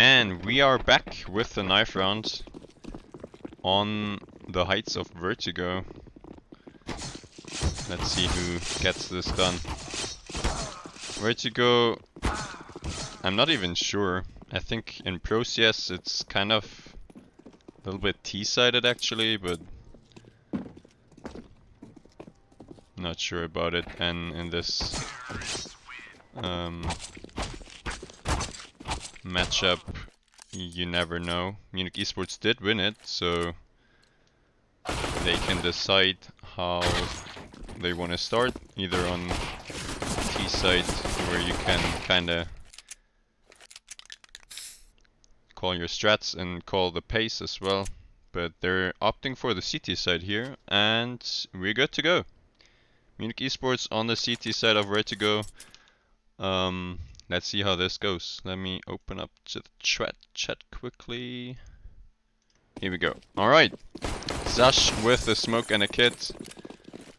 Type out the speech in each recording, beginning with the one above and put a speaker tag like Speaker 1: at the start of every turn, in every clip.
Speaker 1: And we are back with the knife round on the heights of Vertigo. Let's see who gets this done. Vertigo, I'm not even sure. I think in Pro CS it's kind of a little bit T-sided actually, but not sure about it. And in this matchup, you never know. Munich eSports did win it, so they can decide how they want to start, either on T side where you can kinda call your strats and call the pace as well, but they're opting for the CT side here, and we're good to go. Munich eSports on the CT side of Vertigo. Let's see how this goes. Let me open up the chat quickly. Here we go. Alright. Zash with the smoke and a kit.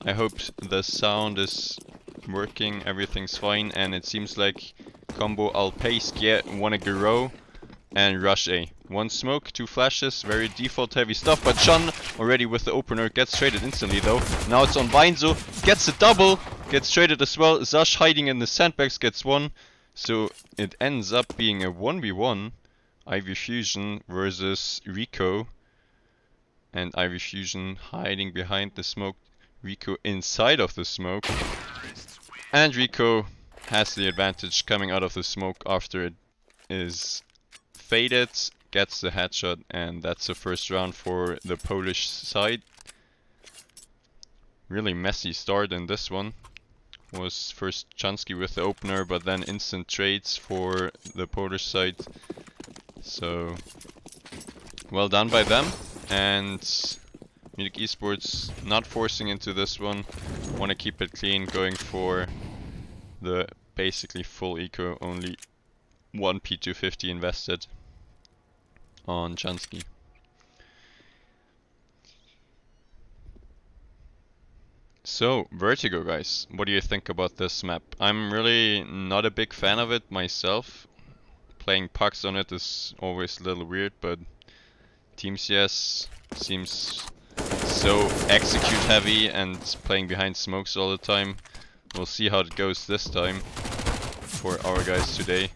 Speaker 1: I hope the sound is working, everything's fine, and it seems like Kombo Alpejskie wanna grow and rush A. One smoke, two flashes, very default heavy stuff, but Shun already with the opener gets traded instantly though. Now it's on Weinzo, gets a double, gets traded as well. Zash hiding in the sandbags gets one. So it ends up being a 1v1 Ivy Fusion versus Rico. And Ivy Fusion hiding behind the smoke, Rico inside of the smoke. And Rico has the advantage coming out of the smoke after it is faded, gets the headshot, and that's the first round for the Polish side. Really messy start in this one. Was first Chansky with the opener, but then instant trades for the Polish side. So well done by them. And Munich eSports not forcing into this one. Want to keep it clean, going for the basically full eco, only one P250 invested on Chansky. So, Vertigo guys, what do you think about this map? I'm really not a big fan of it myself. Playing pucks on it is always a little weird, but Team CS seems so execute heavy and playing behind smokes all the time. We'll see how it goes this time for our guys today.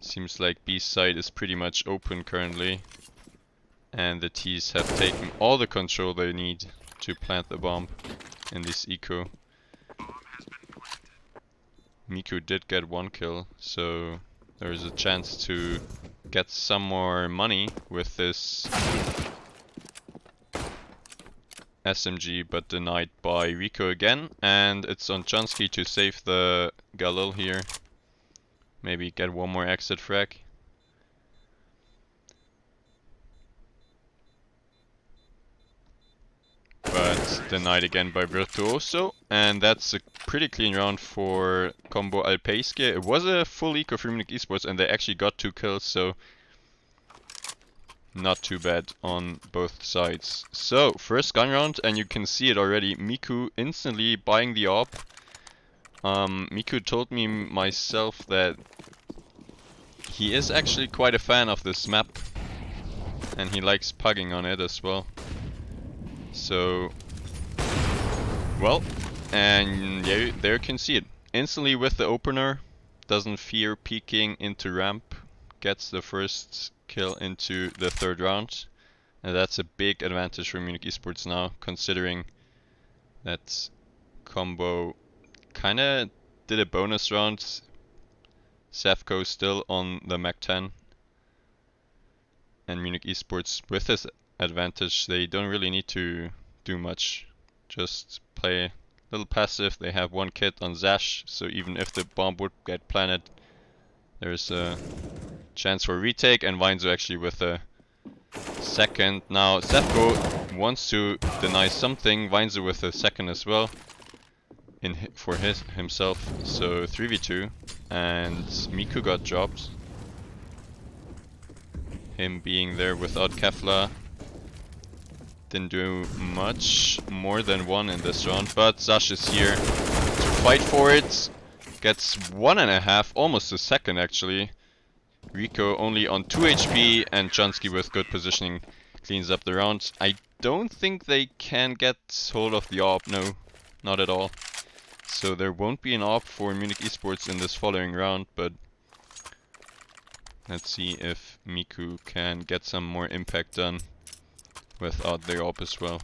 Speaker 1: Seems like B side is pretty much open currently. And the T's have taken all the control they need to plant the bomb in this eco. Miku did get one kill, so there is a chance to get some more money with this SMG, but denied by Rico again. And it's on Chansky to save the Galil here. Maybe get one more exit frag. But denied again by Virtuoso, and that's a pretty clean round for Kombo Alpejskie. It was a full eco for Munich eSports, and they actually got 2 kills, so not too bad on both sides. So, first gun round, and you can see it already. Miku instantly buying the AWP. Miku told me myself that he is actually quite a fan of this map, and he likes pugging on it as well. So, well, and there you can see it. Instantly with the opener, doesn't fear peeking into ramp, gets the first kill into the third round. And that's a big advantage for Munich eSports now, considering that Kombo kinda did a bonus round. Safco still on the Mac 10. And Munich eSports with this advantage, they don't really need to do much, just play a little passive. They have one kit on Zash, so even if the bomb would get planted, there's a chance for retake, and Weinzo actually with a second. Now Sefko wants to deny something, Weinzo with a second as well for himself, so 3v2, and Miku got dropped. Him being there without Kefla didn't do much more than one in this round, but Zash is here to fight for it. gets 1.5, almost a second actually. Rico only on 2 HP, and Junsky with good positioning cleans up the round. I don't think they can get hold of the AWP, no, not at all. So there won't be an AWP for Munich eSports in this following round, but let's see if Miku can get some more impact done without the AWP as well.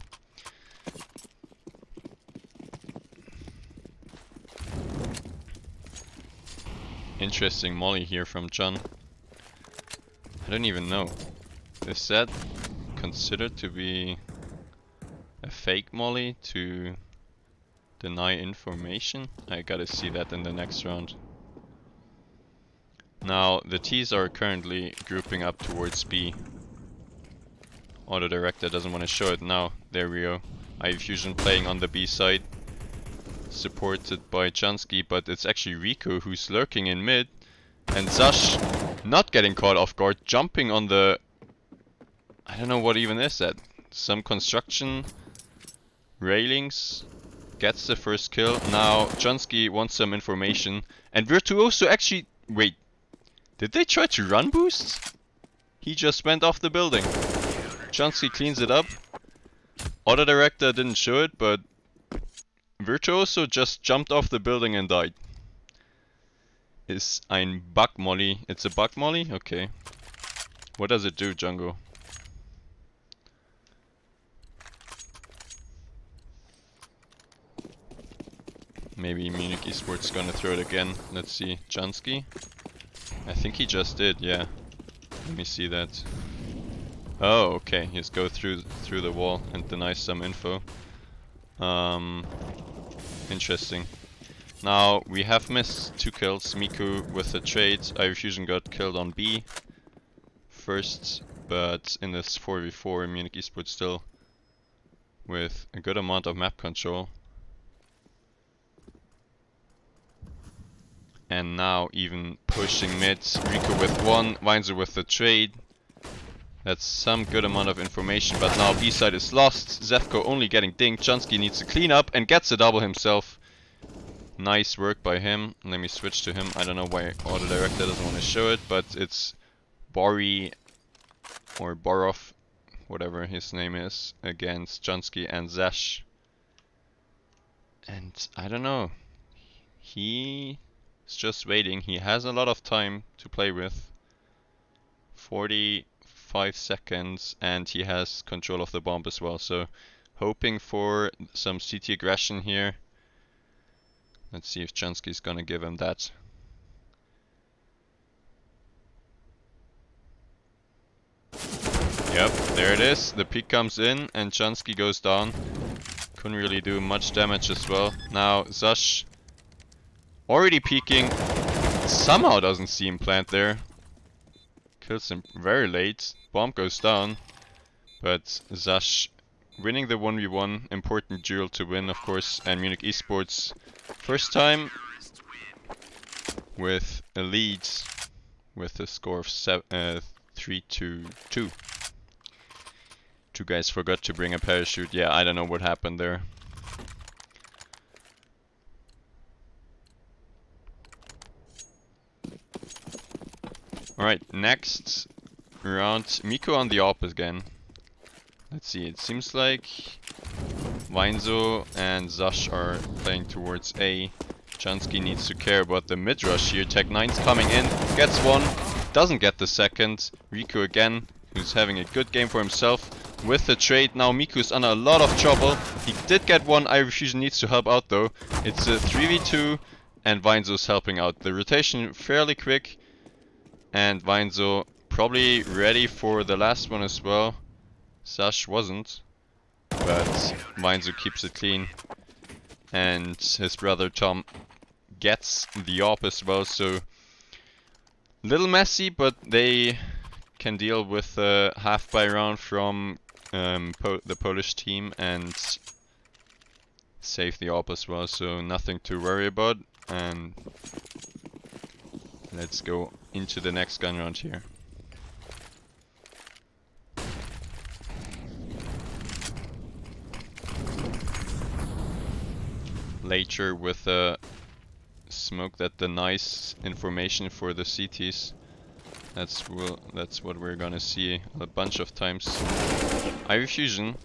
Speaker 1: Interesting molly here from Jun. I don't even know. Is that considered to be a fake molly to deny information? I gotta see that in the next round. Now the T's are currently grouping up towards B. Auto director doesn't want to show it now. There we go. iFusion playing on the B side, supported by Junsky, but it's actually Rico who's lurking in mid, and Zash not getting caught off guard, jumping on the... I don't know what even is that. Some construction railings, gets the first kill. Now Junsky wants some information, and Virtuoso actually... Wait, did they try to run boost? He just went off the building. Junsky cleans it up. Auto director didn't show it, but Virtuoso just jumped off the building and died. Is ein Bug Molly. It's a bug molly? Okay. What does it do, Django? Maybe Munich eSports gonna throw it again. Let's see. Junsky? I think he just did, yeah. Let me see that. Oh, okay. He's go through the wall and denies some info. Interesting. Now we have missed 2 kills. Miku with the trade. iFusion got killed on B first, but in this 4v4 Munich eSports still with a good amount of map control. And now even pushing mid. Rico with 1, Weinzer with the trade. That's some good amount of information, but now B side is lost. Zefko only getting dinged. Junsky needs to clean up and gets a double himself. Nice work by him. Let me switch to him. I don't know why Auto Director doesn't want to show it, but it's Bori or Borov, whatever his name is, against Junsky and Zash. And I don't know. He is just waiting. He has a lot of time to play with. 45 seconds, and he has control of the bomb as well. So hoping for some CT aggression here. Let's see if Junsky's gonna give him that. Yep, there it is. The peek comes in and Junsky goes down. Couldn't really do much damage as well. Now Zash already peeking. Somehow doesn't see him plant there. Kills him very late. Bomb goes down. But Zash winning the 1v1. Important duel to win, of course. And Munich eSports first time with a lead with a score of 3-2. Two guys forgot to bring a parachute. Yeah, I don't know what happened there. Alright, next round. Miku on the AWP again. Let's see, it seems like Weinzo and Zash are playing towards A. Junsky needs to care about the mid rush here. Tech9's coming in, gets 1, doesn't get the second. Riku again, who's having a good game for himself with the trade. Now Miku's under a lot of trouble. He did get 1, iFusion needs to help out though. It's a 3v2 and Weinzo's helping out. The rotation fairly quick and Weinzo probably ready for the last one as well. Zash wasn't, but Weinzo keeps it clean. And his brother Tom gets the AWP as well, so little messy, but they can deal with a half buy round from the Polish team and save the AWP as well, so nothing to worry about. And let's go into the next gun round here. Later with a smoke that the nice information for the CTs. That's what we're gonna see a bunch of times. Ivy Fusion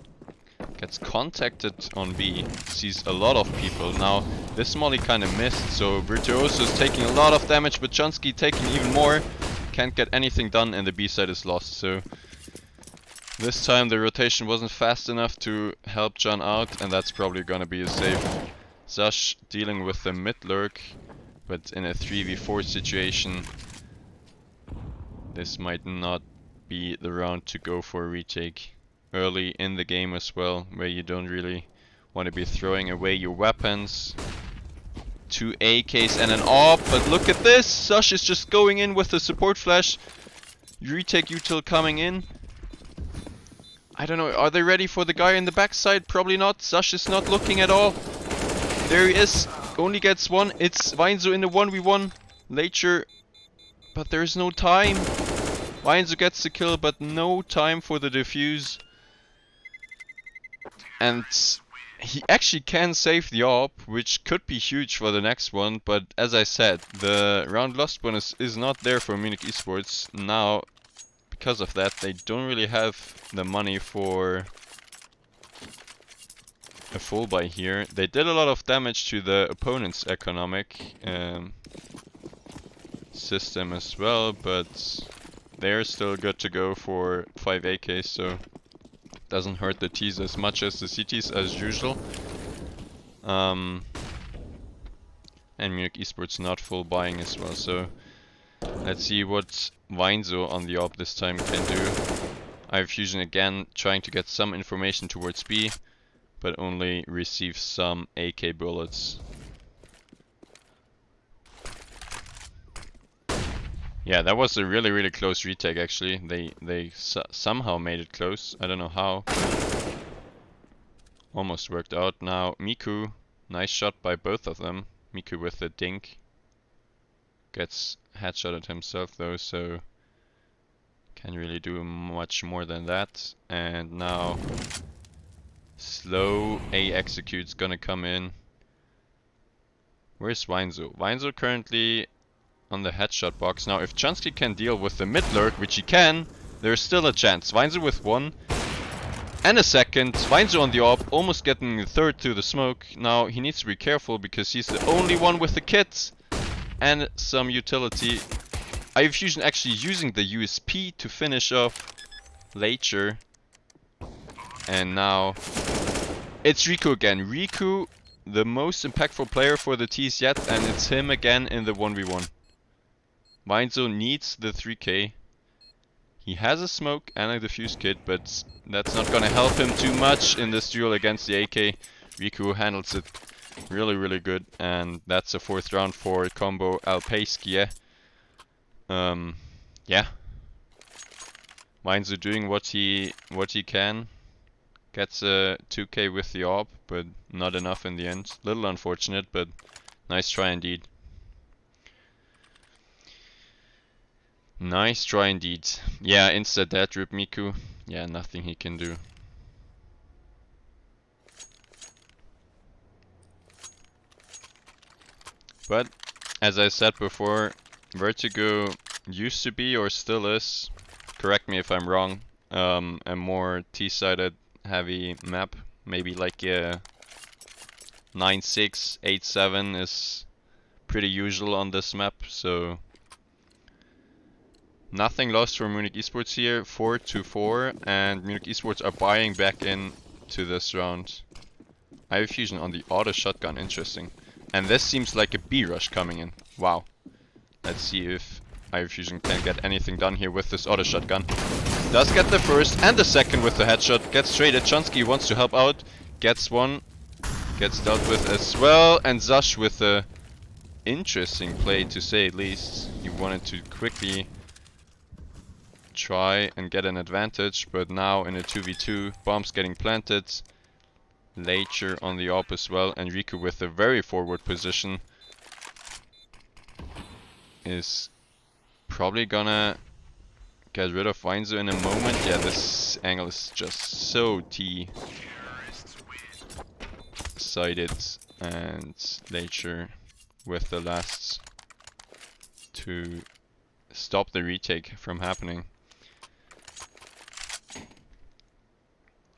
Speaker 1: gets contacted on B, sees a lot of people. Now this molly kind of missed, so Virtuoso is taking a lot of damage, but Chunsky taking even more. Can't get anything done and the B side is lost. So this time the rotation wasn't fast enough to help John out, and that's probably gonna be a save. Zash dealing with the mid lurk, but in a 3v4 situation, this might not be the round to go for a retake. Early in the game as well, where you don't really want to be throwing away your weapons. 2 AKs and an AWP, but look at this! Zash is just going in with the support flash. Retake util coming in. I don't know, are they ready for the guy in the backside? Probably not. Zash is not looking at all. There he is, only gets one. It's Weinzo in the 1v1. Later, but there's no time. Weinzo gets the kill, but no time for the defuse. And he actually can save the AWP, which could be huge for the next one. But as I said, the round lost bonus is not there for Munich eSports. Now, because of that, they don't really have the money for a full buy here. They did a lot of damage to the opponent's economic system as well, but they're still good to go for 5 AKs, so doesn't hurt the Ts as much as the CTs as usual. And Munich eSports not full buying as well, so let's see what Weinzo on the AWP this time can do. Ivy Fusion again trying to get some information towards B, but only receives some AK bullets. Yeah, that was a really close retake actually. They somehow made it close. I don't know how. Almost worked out. Now Miku, nice shot by both of them. Miku with the dink. Gets headshotted himself though, so can't really do much more than that. And now slow A execute's gonna come in. Where's Weinzo? Weinzo currently on the headshot box. Now if Chunsky can deal with the mid lurk, which he can, there's still a chance. Weinzo with 1 and a second. Weinzo on the AWP, almost getting the third to the smoke. Now he needs to be careful because he's the only one with the kit and some utility. Ivy Fusion actually using the USP to finish off Lacher. And now it's Riku again. Riku, the most impactful player for the Ts yet, and it's him again in the 1v1. Weinzo needs the 3k. He has a smoke and a defuse kit, but that's not gonna help him too much in this duel against the AK. Riku handles it really good, and that's a 4th round for Kombo Alpejskie. Yeah. Weinzo doing what he can. Gets a 2k with the AWP, but not enough in the end. Little unfortunate, but nice try indeed. Nice try indeed. Yeah, insta dead rip Miku. Yeah, nothing he can do. But as I said before, Vertigo used to be or still is, correct me if I'm wrong, a more T-sided heavy map. Maybe like a 9-6, 8-7 is pretty usual on this map, so nothing lost for Munich eSports here. 4-4, and Munich eSports are buying back in to this round. Ivy Fusion on the auto shotgun, interesting. And this seems like a B rush coming in. Wow. Let's see if Ivy Fusion can get anything done here with this auto shotgun. Does get the first and the second with the headshot. Gets traded. Chunsky wants to help out. Gets one. Gets dealt with as well. And Zash with a interesting play to say at least. He wanted to quickly try and get an advantage, but now in a 2v2, bombs getting planted. Lacher on the AWP as well, and Riku with a very forward position is probably gonna get rid of Weinzo in a moment. Yeah, this angle is just so T-sided, and Lacher with the lasts to stop the retake from happening.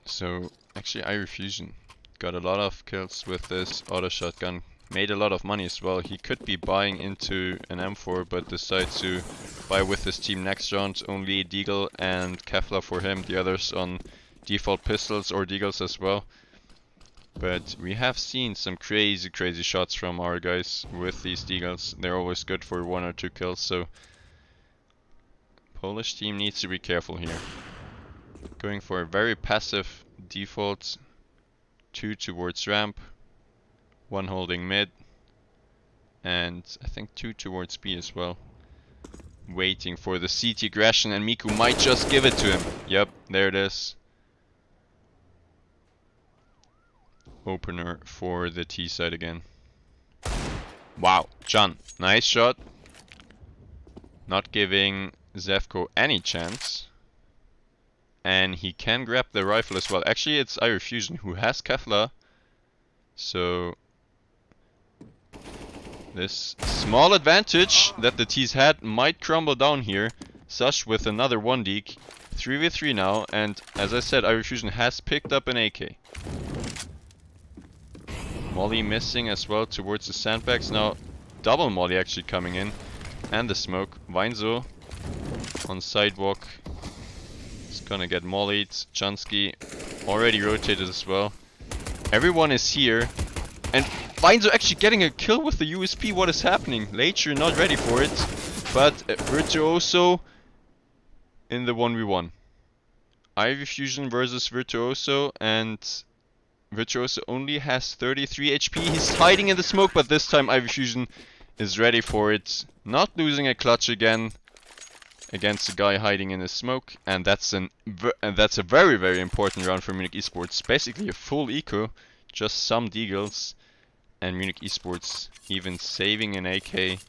Speaker 1: So actually iRefusion got a lot of kills with this auto shotgun, made a lot of money as well. He could be buying into an M4 but decides to buy with his team next round. Only Deagle and Kevlar for him, the others on default pistols or Deagles as well. But we have seen some crazy shots from our guys with these Deagles. They're always good for 1 or 2 kills, so Polish team needs to be careful here. Going for a very passive default, 2 towards ramp, 1 holding mid, and I think 2 towards B as well. Waiting for the CT aggression, and Miku might just give it to him. Yep, there it is. Opener for the T side again. Wow, John, nice shot. Not giving Zevko any chance. And he can grab the rifle as well. Actually, it's iRefusion who has Kevlar. So this small advantage that the T's had might crumble down here. Sush with another 1 deke. 3v3 now, and as I said, iRefusion has picked up an AK. Molly missing as well towards the sandbags. Now double Molly actually coming in. And the smoke. Weinzo on sidewalk. He's gonna get mollied. Chansky already rotated as well. Everyone is here. And Weinzo actually getting a kill with the USP. What is happening? Later not ready for it. But Virtuoso in the 1v1. iRefusion versus Virtuoso, and Virtuoso only has 33 HP. He's hiding in the smoke, but this time iRefusion is ready for it. Not losing a clutch again against the guy hiding in the smoke, and that's a very important round for Munich eSports. Basically a full eco, just some deagles, and Munich eSports even saving an AK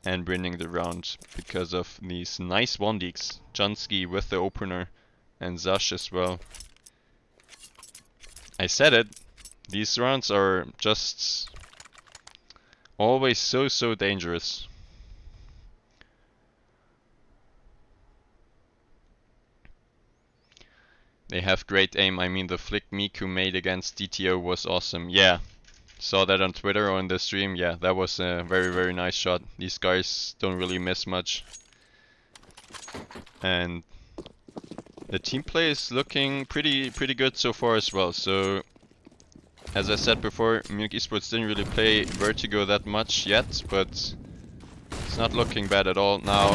Speaker 1: and winning the round because of these nice 1-dekes. Jansky with the opener and Zash as well. I said it, these rounds are just always so dangerous. They have great aim. I mean, the flick Miku made against DTO was awesome. Yeah, saw that on Twitter or on the stream. Yeah, that was a very nice shot. These guys don't really miss much. And the team play is looking pretty good so far as well. So, as I said before, Munich eSports didn't really play Vertigo that much yet, but it's not looking bad at all. Now,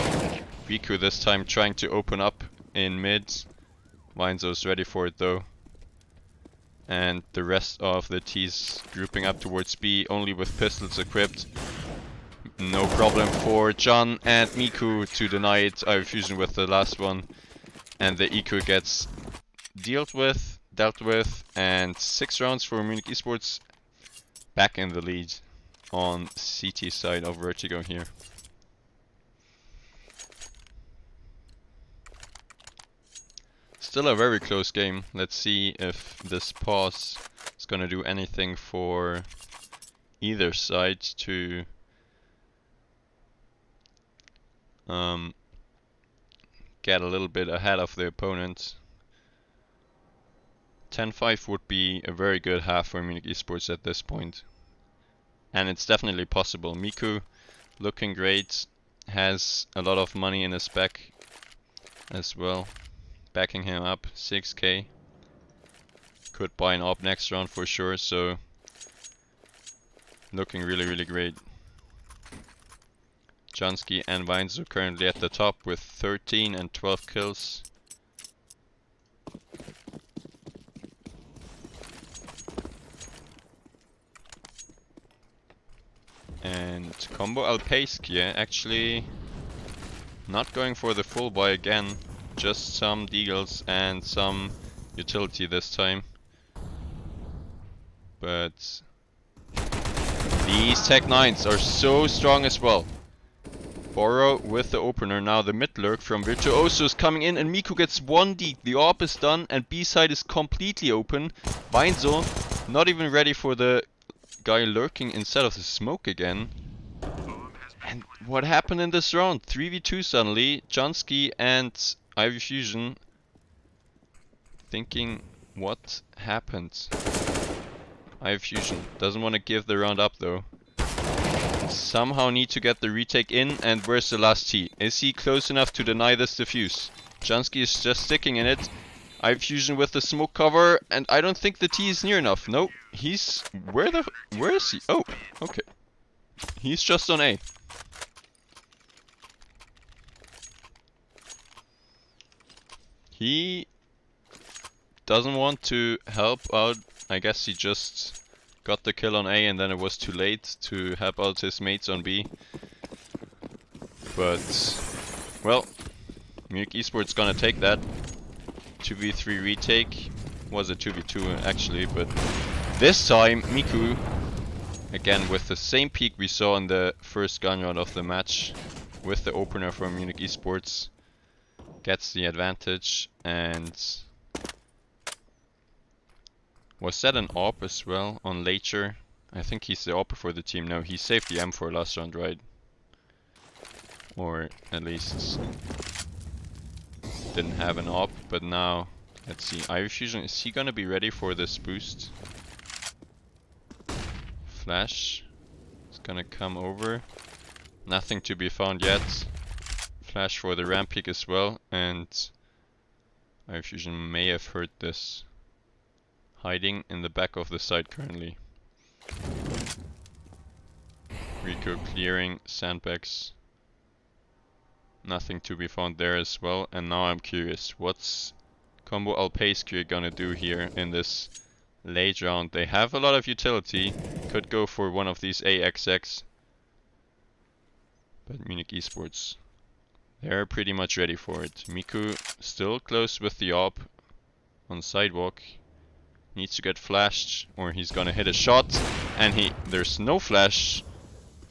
Speaker 1: Riku this time trying to open up in mid. Weinzo's ready for it though. And the rest of the T's grouping up towards B, only with pistols equipped. No problem for John and Miku to deny it. iRefusion with the last one. And the eco gets dealt with, and 6 rounds for Munich eSports. Back in the lead on CT side of Vertigo here. Still a very close game. Let's see if this pause is gonna do anything for either side to get a little bit ahead of the opponent. 10-5 would be a very good half for Munich eSports at this point. And it's definitely possible. Miku looking great, has a lot of money in his back as well. Backing him up, 6k. Could buy an op next round for sure, so looking really great. Jansky and Weinzo currently at the top with 13 and 12 kills. And Kombo Alpejskie actually not going for the full buy again. Just some deagles and some utility this time. But these Tech 9s are so strong as well. Boro with the opener. Now the mid lurk from Virtuoso is coming in, and Miku gets 1 deke. The AWP is done and B side is completely open. Weinzo not even ready for the guy lurking inside of the smoke again. And what happened in this round? 3v2 suddenly. Johnsky and Ivy Fusion thinking, what happened? Ivy Fusion doesn't want to give the round up though. Somehow need to get the retake in, and where's the last T? Is he close enough to deny this defuse? Johnsky is just sticking in it. Ivy Fusion with the smoke cover, and I don't think the T is near enough. No, he's... where is he? Oh, okay. He's just on A. He doesn't want to help out. I guess he just got the kill on A and then it was too late to help out his mates on B. But, well, Munich eSports gonna take that. 2v3 retake. Was a 2v2 actually, but this time Miku, again with the same peak we saw in the first gun round of the match, with the opener from Munich eSports, gets the advantage. And was that an AWP as well on Later? I think he's the AWPer for the team now. He saved the M4 last round, right? Or at least didn't have an AWP, but now let's see. Ivy Fusion, is he gonna be ready for this boost? Flash is gonna come over. Nothing to be found yet. Flash for the ramp peak as well, and Ivy Fusion may have heard this. Hiding in the back of the site currently. Rico clearing sandbags. Nothing to be found there as well. And now I'm curious, what's Kombo Alpejskie gonna do here in this late round? They have a lot of utility. Could go for one of these AXX. But Munich eSports, they're pretty much ready for it. Miku still close with the AWP on sidewalk. Needs to get flashed or he's gonna hit a shot, and there's no flash,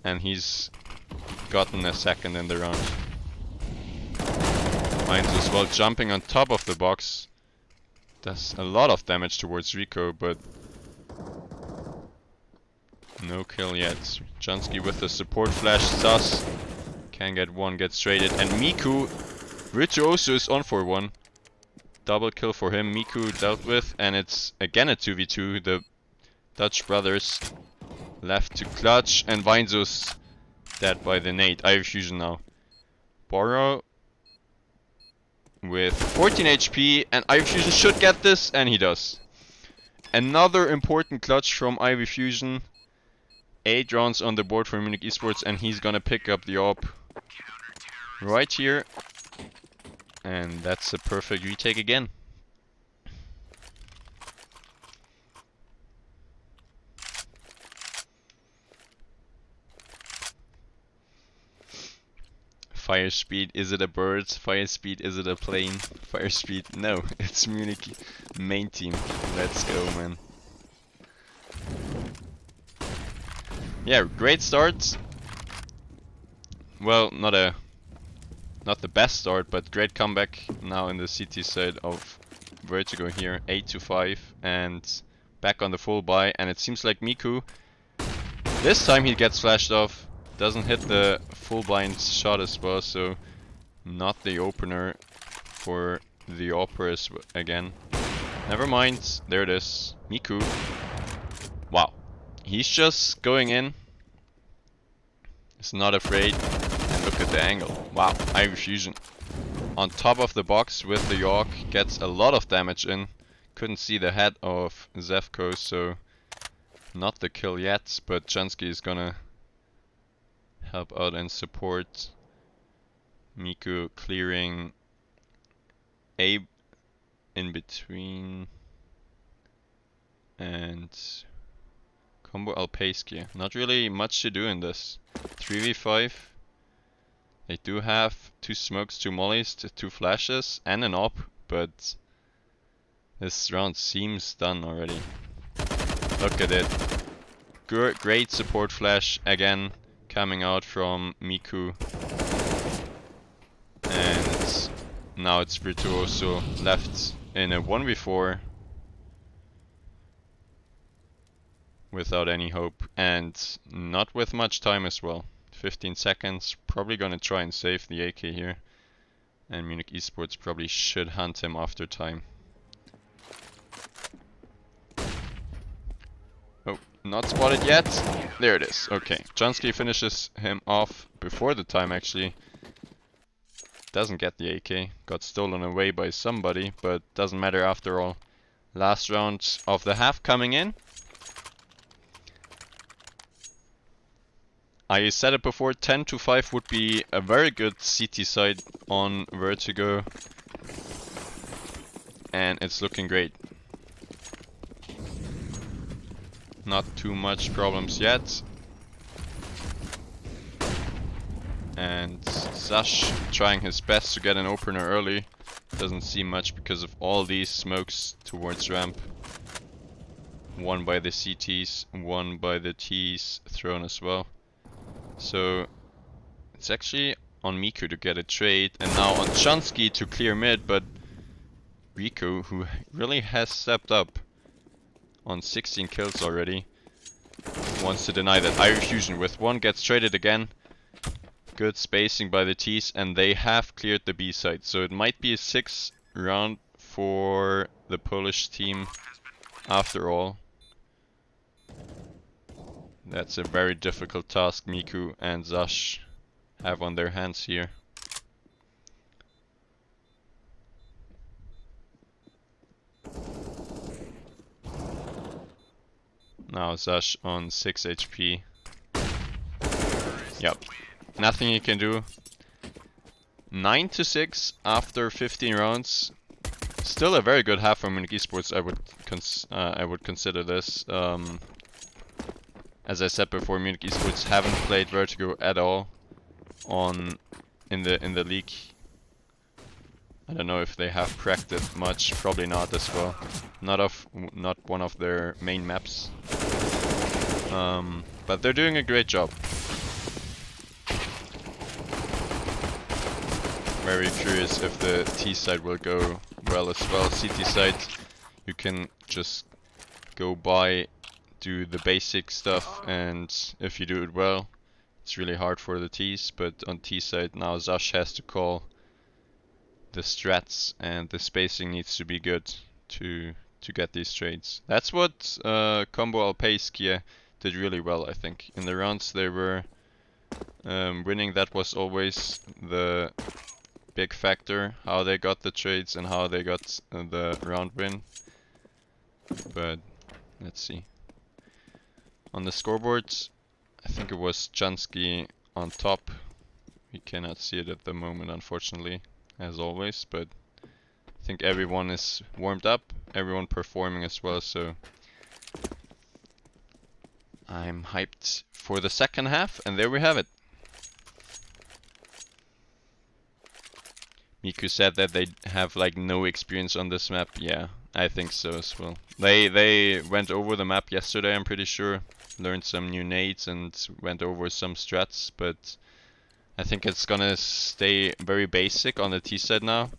Speaker 1: and he's gotten a second in the round. Finds as well jumping on top of the box. Does a lot of damage towards Rico, but no kill yet. Johnsky with the support flash, sus. Can get one, get traded, and Miku Virtuoso is on for one. Double kill for him. Miku dealt with, and it's again a 2v2. The Dutch brothers left to clutch, and Weinzus dead by the nade. Ivy Fusion now. Borrow with 14 HP, and Ivy Fusion should get this, and he does. Another important clutch from Ivy Fusion. 8 rounds on the board for Munich eSports, and he's gonna pick up the AWP right here. And that's a perfect retake again. Fire speed, is it a bird? Fire speed, is it a plane? Fire speed, no, it's Munich main team. Let's go, man. Yeah, great start. Well, not the best start, but great comeback now in the CT side of Vertigo here. 8-5 and back on the full buy, and it seems like Miku, this time he gets flashed off. Doesn't hit the full blind shot as well, so not the opener for the AWPers again. Never mind, there it is. Miku. Wow. He's just going in. He's not afraid. And look at the angle. Wow, Ivy Fusion. On top of the box with the York. Gets a lot of damage in. Couldn't see the head of Zevko, so not the kill yet. But Jansky is gonna help out and support. Miku clearing A in between. And Kombo Alpejskie. Not really much to do in this. 3v5. They do have 2 smokes, 2 mollies, 2 flashes, and an AWP, but this round seems done already. Look at it. Great support flash again coming out from Miku. And now it's Virtuoso left in a 1v4 without any hope, and not with much time as well. 15 seconds. Probably gonna try and save the AK here. And Munich eSports probably should hunt him after time. Oh, not spotted yet. There it is. Okay, Jansky finishes him off before the time actually. Doesn't get the AK. Got stolen away by somebody, but doesn't matter after all. Last round of the half coming in. I said it before, 10-5 would be a very good CT side on Vertigo. And it's looking great. Not too much problems yet. And Zash trying his best to get an opener early. Doesn't see much because of all these smokes towards ramp. One by the CTs, one by the Ts thrown as well. So it's actually on Miku to get a trade, and now on Chansky to clear mid, but Rico, who really has stepped up on 16 kills already, wants to deny that. Iron Fusion with one gets traded again. Good spacing by the Ts, and they have cleared the B side, so it might be a 6 round for the Polish team after all. That's a very difficult task Miku and Zash have on their hands here. Now Zash on 6 HP. Yep, nothing he can do. 9-6 after 15 rounds. Still a very good half for Munich eSports. I would consider this. As I said before, Munich eSports haven't played Vertigo at all in the league. I don't know if they have practiced much. Probably not as well. Not one of their main maps. But they're doing a great job. Very curious if the T side will go well as well. CT side, you can just go by, do the basic stuff, and if you do it well, it's really hard for the Ts. But on T side now, Zash has to call the strats, and the spacing needs to be good to get these trades. That's what Kombo Alpejskie did really well, I think. In the rounds they were winning, that was always the big factor, how they got the trades and how they got the round win. But let's see. On the scoreboards, I think it was Jansky on top. We cannot see it at the moment, unfortunately, as always, but I think everyone is warmed up, everyone performing as well, so I'm hyped for the second half, and there we have it. Miku said that they have like no experience on this map. Yeah, I think so as well. They went over the map yesterday, I'm pretty sure. Learned some new nades and went over some strats, but I think it's gonna stay very basic on the T side now.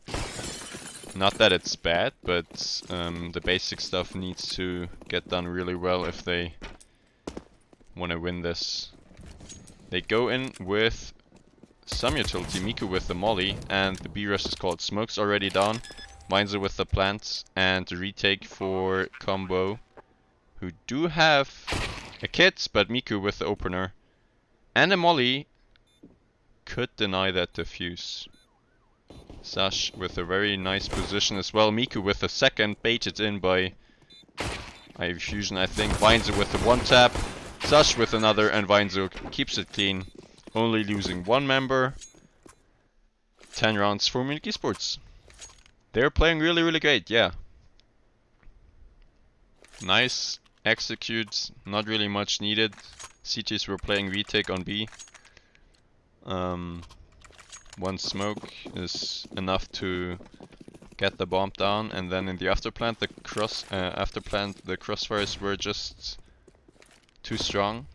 Speaker 1: Not that it's bad, but the basic stuff needs to get done really well if they want to win this. They go in with some utility, Miku with the molly, and the B rush is called. Smoke's already down, Weinzer with the plants, and the retake for Kombo, who do have a kit, but Miku with the opener. And a molly could deny that defuse. Zash with a very nice position as well. Miku with the second, baited in by Ivy Fusion, I think. Weinzer with the one tap, Zash with another, and Weinzer keeps it clean. Only losing one member. 10 rounds for Munich eSports. They're playing really, really great, yeah. Nice execute, not really much needed. CTs were playing retake on B. One smoke is enough to get the bomb down, and then in the afterplant, the crossfires were just too strong.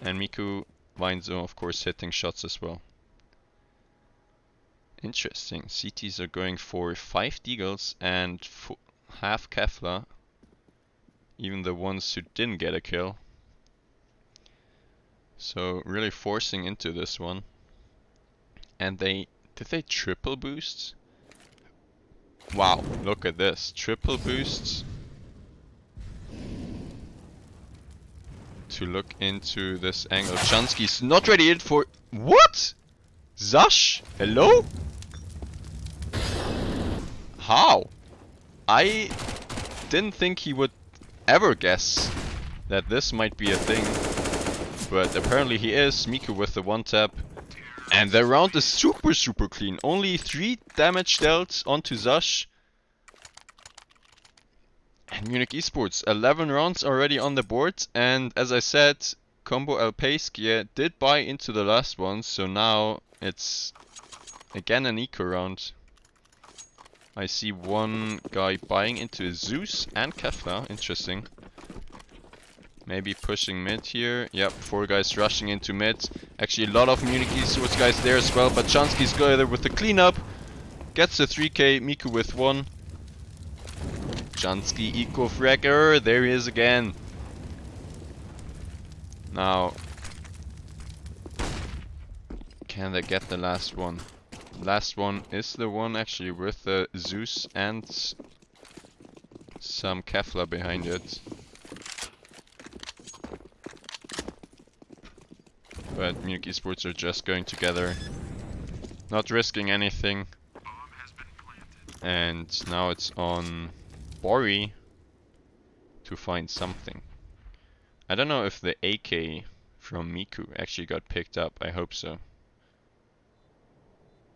Speaker 1: And Miku Weinzo, of course, hitting shots as well. Interesting. CTs are going for 5 Deagles and half Kefla. Even the ones who didn't get a kill. So really forcing into this one. And did they triple boost? Wow, look at this. Triple boosts. To look into this angle. Chansky's not ready in for... What? Zash? Hello? How? I didn't think he would ever guess that this might be a thing. But apparently he is. Miku with the one tap. And the round is super clean. Only 3 damage dealt onto Zash. And Munich eSports, 11 rounds already on the board. And as I said, Kombo Alpejskie did buy into the last one. So now it's again an eco round. I see one guy buying into Zeus and Kefla. Interesting. Maybe pushing mid here. Yep, 4 guys rushing into mid. Actually, a lot of Munich eSports guys there as well. But Chansky's there with the cleanup. Gets the 3k. Miku with 1. Chansky eco fragger. There he is again. Now, can they get the last one? Last one is the one actually with the Zeus and some Kefla behind it. But Munich eSports are just going together, not risking anything. And now it's on Bori to find something. I don't know if the AK from Miku actually got picked up. I hope so.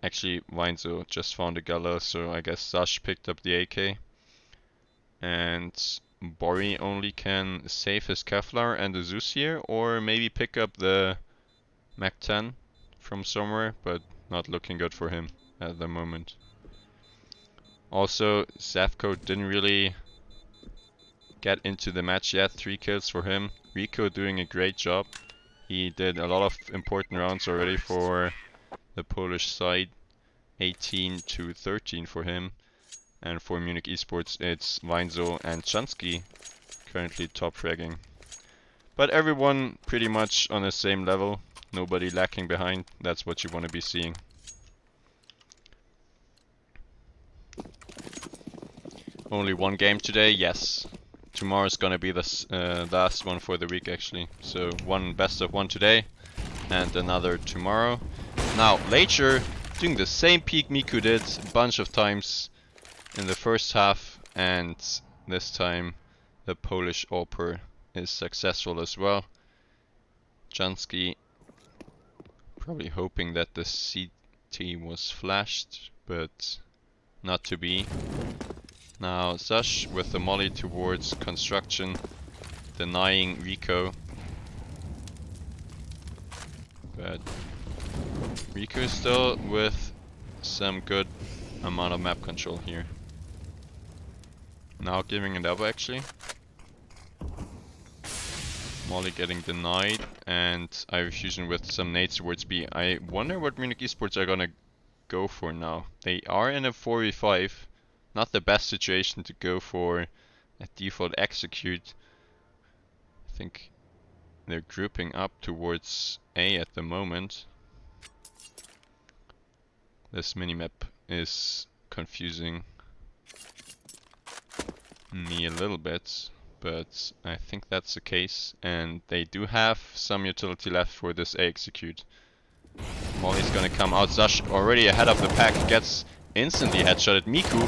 Speaker 1: Actually, Weinzo just found a Gala, so I guess Sash picked up the AK. And Bori only can save his Kevlar and the Zeus here, or maybe pick up the Mac 10 from somewhere, but not looking good for him at the moment. Also, Zafko didn't really get into the match yet. 3 kills for him. Rico doing a great job. He did a lot of important rounds already for the Polish side. 18-13 for him. And for Munich eSports, it's Weinzo and Chansky currently top fragging. But everyone pretty much on the same level. Nobody lacking behind. That's what you want to be seeing. Only one game today, yes. Tomorrow's gonna be the last one for the week actually. So one best of 1 today and another tomorrow. Now Lacher doing the same peak Miku did a bunch of times in the first half, and this time the Polish Oper is successful as well. Jansky probably hoping that the CT was flashed, but not to be. Now Zash with the molly towards construction, denying Rico. But Rico is still with some good amount of map control here. Now giving it up actually. Molly getting denied, and Irish Fusion with some nades towards B. I wonder what Munich eSports are gonna go for now. They are in a 4v5. Not the best situation to go for a default execute. I think they're grouping up towards A at the moment. This minimap is confusing me a little bit, but I think that's the case, and they do have some utility left for this A execute. Molly's gonna come out. Zash already ahead of the pack, gets instantly headshotted. Miku,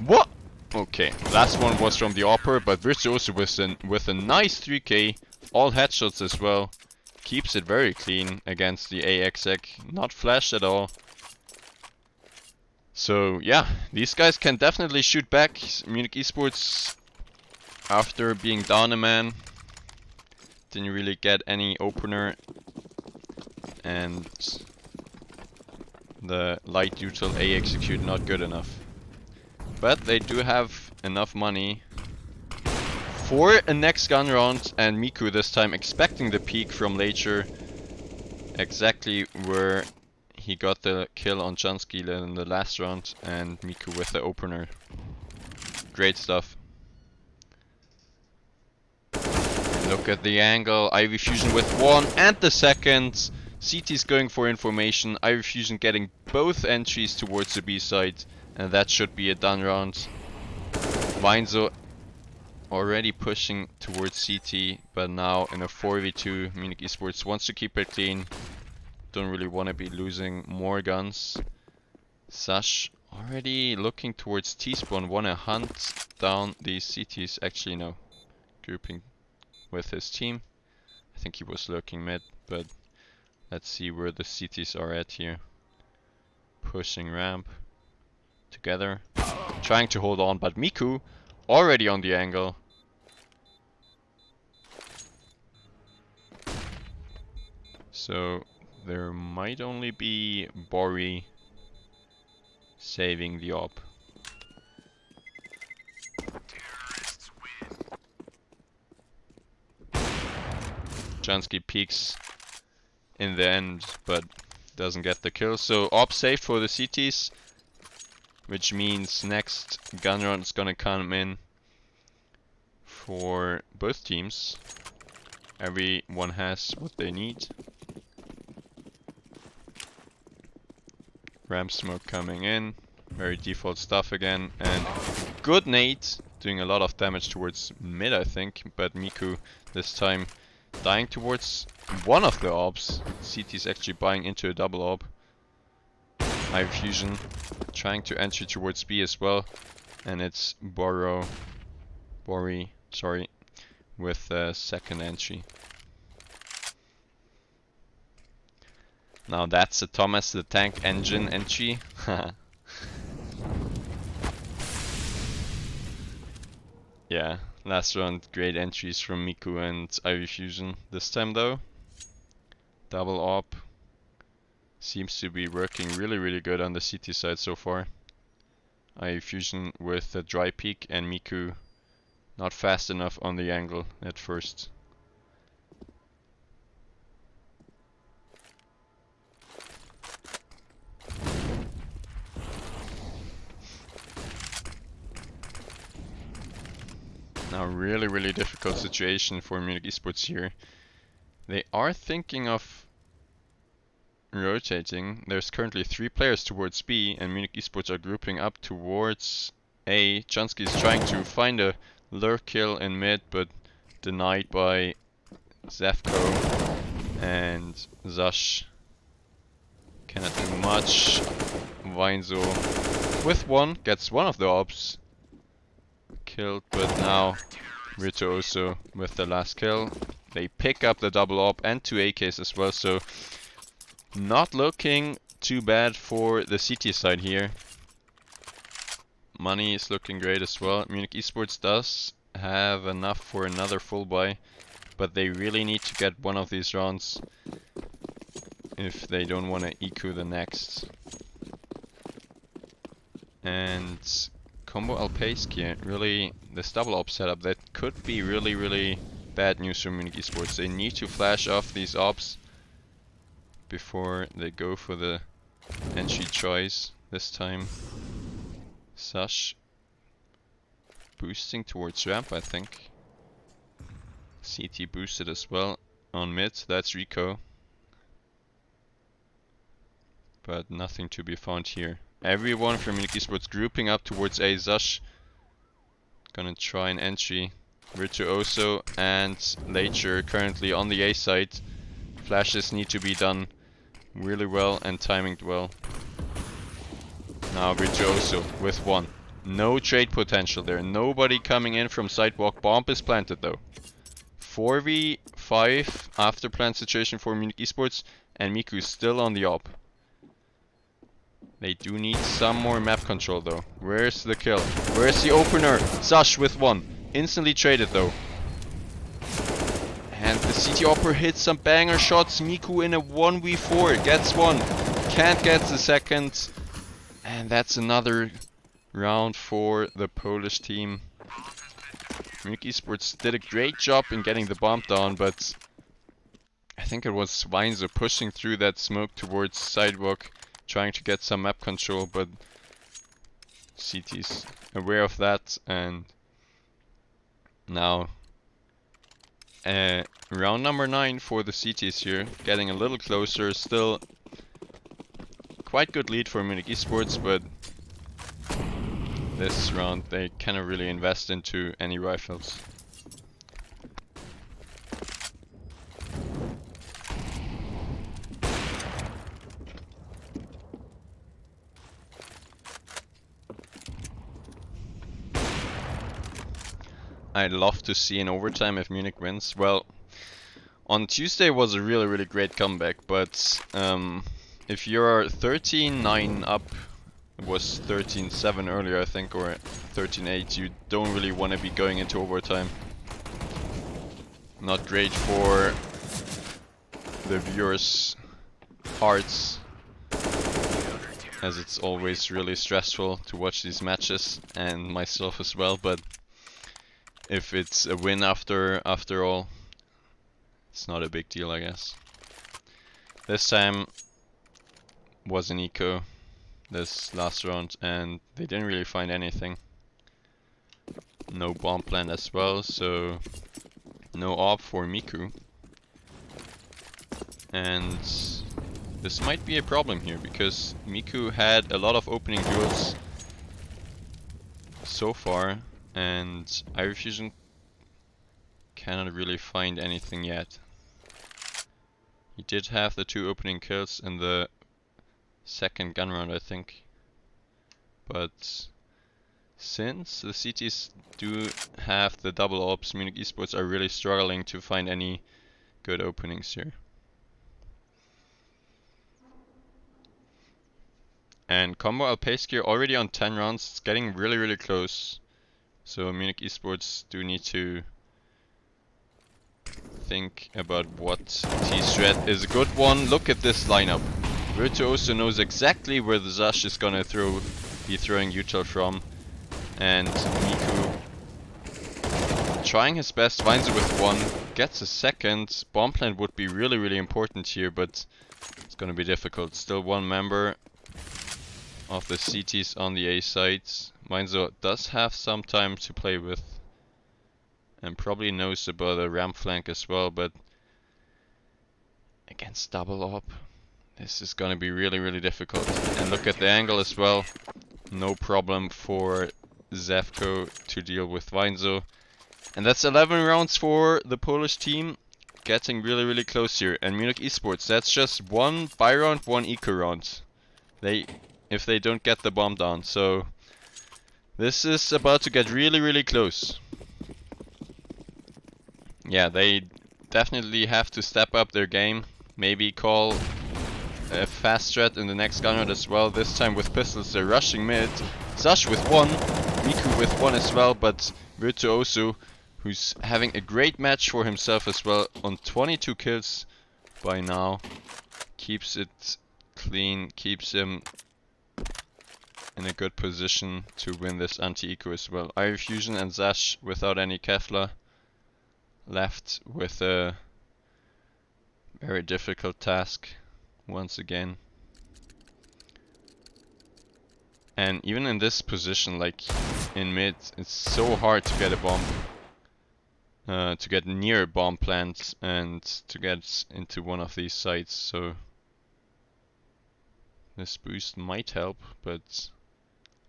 Speaker 1: what? Okay, last one was from the Opera, but Virtuoso with a nice 3k, all headshots as well. Keeps it very clean against the A exec, not flashed at all. So yeah, these guys can definitely shoot back. Munich eSports, after being down a man, didn't really get any opener, and the light util A execute not good enough. But they do have enough money for a next gun round, and Miku this time expecting the peak from Lacher, exactly where he got the kill on Chansky in the last round, and Miku with the opener. Great stuff. Look at the angle. Ivy Fusion with one and the second. CT's going for information. Ivy Fusion getting both entries towards the B side. And that should be a done round. Weinzo already pushing towards CT, but now in a 4v2. Munich eSports wants to keep it clean. Don't really want to be losing more guns. Sash already looking towards T-spawn. Want to hunt down these CTs. Actually, no. Grouping with his team. I think he was lurking mid, but let's see where the CTs are at here. Pushing ramp together. Trying to hold on, but Miku already on the angle. So there might only be Bori saving the op. Jansky peeks in the end, but doesn't get the kill. So op safe for the CTs, which means next gun round is gonna come in for both teams. Everyone has what they need. Ramp smoke coming in, very default stuff again, and good nade, doing a lot of damage towards mid I think, but Miku this time dying towards one of the orbs. CT's actually buying into a double orb. Ivy Fusion trying to enter towards B as well, and it's Bori, sorry, with the second entry. Now that's a Thomas the Tank Engine entry. Yeah, last round great entries from Miku and Ivy Fusion. This time though, double op seems to be working really good on the CT side so far. Ivy Fusion with a dry peek and Miku not fast enough on the angle at first. Now really difficult situation for Munich eSports here. They are thinking of rotating. There's currently 3 players towards B and Munich eSports are grouping up towards A. Jansky is trying to find a lurk kill in mid, but denied by Zefko, and Zash cannot do much. Weinzo with one gets one of the ops killed, but now Virtuoso with the last kill. They pick up the double op and 2 AKs as well, so not looking too bad for the CT side here. Money is looking great as well. Munich eSports does have enough for another full buy, but they really need to get one of these rounds if they don't want to EQ the next. And Kombo Alpejskie, really this double op setup, that could be really bad news for Munich eSports. They need to flash off these ops before they go for the entry choice this time. Sash boosting towards ramp, I think. CT boosted as well on mid, that's Rico. But nothing to be found here. Everyone from Munich eSports grouping up towards A. Zash gonna try an entry. Virtuoso and Later currently on the A side. Flashes need to be done really well and timing well. Now Virtuoso with one. No trade potential there. Nobody coming in from sidewalk. Bomb is planted though. 4v5 after plant situation for Munich eSports, and Miku still on the op. They do need some more map control though. Where's the kill? Where's the opener? Sash with one. Instantly traded though. And the CT opper hits some banger shots. Miku in a 1v4 gets one. Can't get the second. And that's another round for the Polish team. Munich eSports did a great job in getting the bomb down, but I think it was Weinzer pushing through that smoke towards sidewalk, trying to get some map control, but CT's aware of that, and now Round number 9 for the CTs here, getting a little closer. Still quite good lead for Munich eSports, but this round they cannot really invest into any rifles. I'd love to see an overtime if Munich wins. Well, on Tuesday was a really great comeback, but if you're 13-9 up, it was 13-7 earlier I think, or 13-8, you don't really want to be going into overtime. Not great for the viewers' hearts, as it's always really stressful to watch these matches, and myself as well, but if it's a win after all, it's not a big deal, I guess. This time was an eco, this last round, and they didn't really find anything. No bomb plant as well, so no AWP for Miku. And this might be a problem here, because Miku had a lot of opening duels so far, and iRefusion cannot really find anything yet. He did have the 2 opening kills in the second gun round, I think. But since the CTs do have the double ops, Munich eSports are really struggling to find any good openings here. And Kombo Alpejskie already on 10 rounds, it's getting really close. So Munich eSports do need to think about what T-Strat is a good one. Look at this lineup. Virtuoso knows exactly where the Zash is gonna be throwing util from. And Miku trying his best, finds it with 1, gets a second. Bomb plant would be really important here, but it's gonna be difficult. Still 1 member of the CTs on the A sides. Mainzo does have some time to play with, and probably knows about a ramp flank as well, but against double op, this is gonna be really difficult. And look at the angle as well. No problem for Zevko to deal with Weinzo. And that's 11 rounds for the Polish team, getting really close here. And Munich eSports, that's just 1 buy round, 1 eco round. If they don't get the bomb down, so this is about to get really close. Yeah, they definitely have to step up their game. Maybe call a fast strat in the next gun round as well. This time with pistols, they're rushing mid. Zash with 1, Miku with 1 as well, but Virtuoso, who's having a great match for himself as well, on 22 kills by now, keeps it clean, keeps him in a good position to win this anti-eco as well. iRefusion and Zash without any Kevlar, left with a very difficult task once again. And even in this position, like in mid, it's so hard to get a bomb, to get near a bomb plant and to get into one of these sites. So this boost might help, but